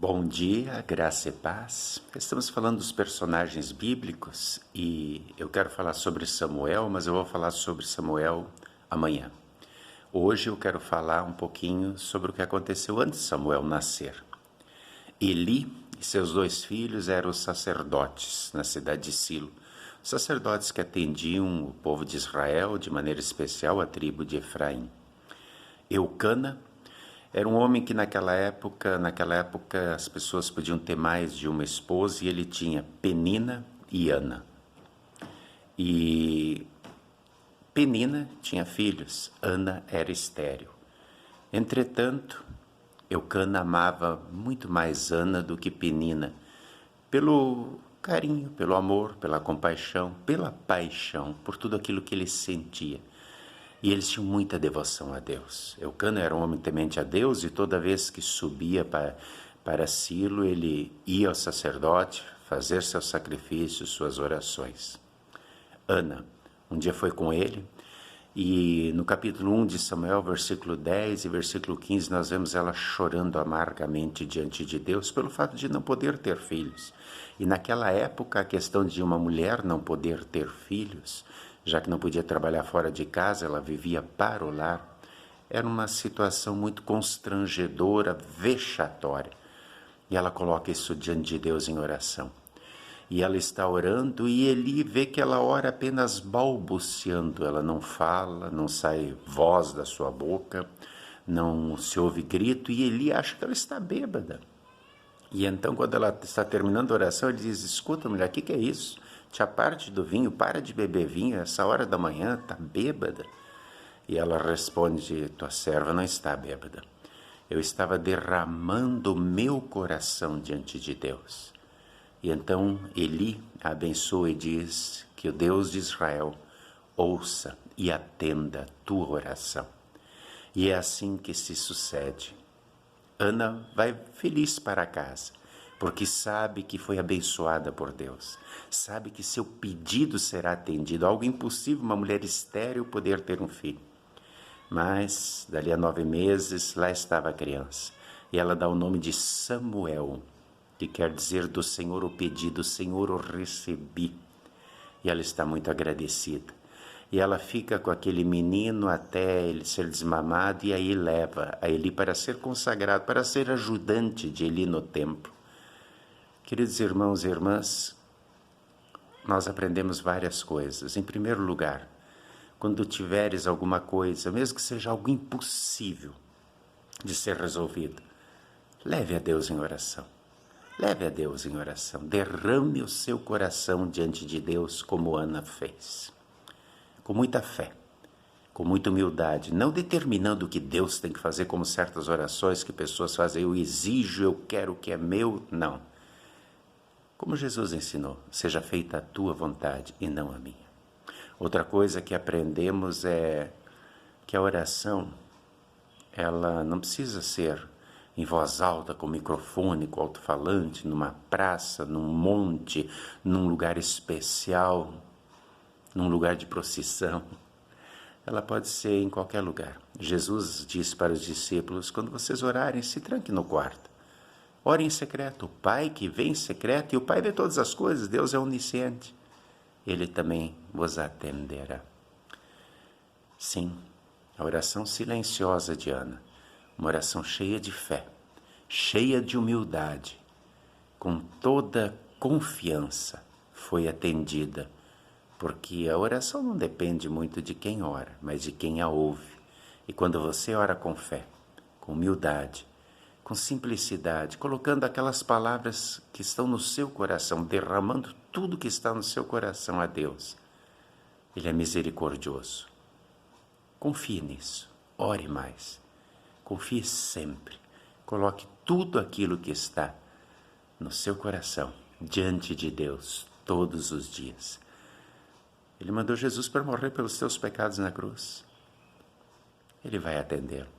Bom dia, graça e paz. Estamos falando dos personagens bíblicos e eu quero falar sobre Samuel, mas eu vou falar sobre Samuel amanhã. Hoje eu quero falar um pouquinho sobre o que aconteceu antes de Samuel nascer. Eli e seus dois filhos eram os sacerdotes na cidade de Silo. Sacerdotes que atendiam o povo de Israel, de maneira especial a tribo de Efraim. Eucana era um homem que naquela época as pessoas podiam ter mais de uma esposa e ele tinha Penina e Ana. E Penina tinha filhos, Ana era estéril. Entretanto, Eucana amava muito mais Ana do que Penina, pelo carinho, pelo amor, pela compaixão, pela paixão, por tudo aquilo que ele sentia. E eles tinham muita devoção a Deus. Eucana era um homem temente a Deus e toda vez que subia para Silo, ele ia ao sacerdote fazer seus sacrifícios, suas orações. Ana, um dia foi com ele e no capítulo 1 de Samuel, versículo 10 e versículo 15, nós vemos ela chorando amargamente diante de Deus pelo fato de não poder ter filhos. E naquela época, a questão de uma mulher não poder ter filhos, já que não podia trabalhar fora de casa, ela vivia para o lar, era uma situação muito constrangedora, vexatória. E ela coloca isso diante de Deus em oração. E ela está orando e Eli vê que ela ora apenas balbuciando, ela não fala, não sai voz da sua boca, não se ouve grito, e Eli acha que ela está bêbada. E então, quando ela está terminando a oração, ele diz: escuta, mulher, o que é isso? Te aparte do vinho, para de beber vinho, essa hora da manhã, está bêbada. E ela responde: tua serva não está bêbada. Eu estava derramando o meu coração diante de Deus. E então Eli abençoa e diz que o Deus de Israel ouça e atenda a tua oração. E é assim que se sucede. Ana vai feliz para casa, porque sabe que foi abençoada por Deus. Sabe que seu pedido será atendido. Algo impossível, uma mulher estéril poder ter um filho. Mas, dali a 9 meses, lá estava a criança. E ela dá o nome de Samuel, que quer dizer do Senhor o pedido, Senhor o recebi. E ela está muito agradecida. E ela fica com aquele menino até ele ser desmamado e aí leva a Eli para ser consagrado, para ser ajudante de Eli no templo. Queridos irmãos e irmãs, nós aprendemos várias coisas. Em primeiro lugar, quando tiveres alguma coisa, mesmo que seja algo impossível de ser resolvido, leve a Deus em oração. Leve a Deus em oração. Derrame o seu coração diante de Deus como Ana fez. Com muita fé, com muita humildade, não determinando o que Deus tem que fazer, como certas orações que pessoas fazem: eu exijo, eu quero o que é meu. Não. Como Jesus ensinou: seja feita a tua vontade e não a minha. Outra coisa que aprendemos é que a oração, ela não precisa ser em voz alta, com microfone, com alto-falante, numa praça, num monte, num lugar especial, num lugar de procissão. Ela pode ser em qualquer lugar. Jesus disse para os discípulos: quando vocês orarem, se tranque no quarto. Ore em secreto. O Pai que vê em secreto, e o Pai vê todas as coisas, Deus é onisciente. Ele também vos atenderá. Sim, a oração silenciosa de Ana, uma oração cheia de fé, cheia de humildade, com toda confiança, foi atendida. Porque a oração não depende muito de quem ora, mas de quem a ouve. E quando você ora com fé, com humildade, com simplicidade, colocando aquelas palavras que estão no seu coração, derramando tudo que está no seu coração a Deus, Ele é misericordioso. Confie nisso, ore mais, confie sempre, coloque tudo aquilo que está no seu coração diante de Deus todos os dias. Ele mandou Jesus para morrer pelos teus pecados na cruz. Ele vai atendê-lo.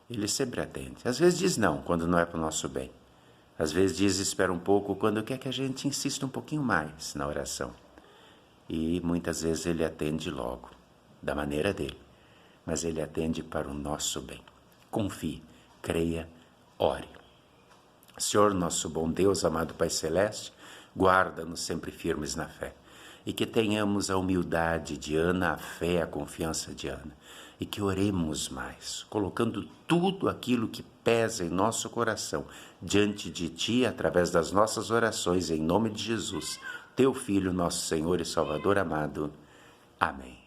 Ele sempre atende. Às vezes diz não, quando não é para o nosso bem. Às vezes diz espera um pouco, quando quer que a gente insista um pouquinho mais na oração. E muitas vezes Ele atende logo, da maneira dele. Mas Ele atende para o nosso bem. Confie, creia, ore. Senhor, nosso bom Deus, amado Pai Celeste, guarda-nos sempre firmes na fé. E que tenhamos a humildade de Ana, a fé, a confiança de Ana. E que oremos mais, colocando tudo aquilo que pesa em nosso coração diante de Ti, através das nossas orações, em nome de Jesus, Teu Filho, nosso Senhor e Salvador amado. Amém.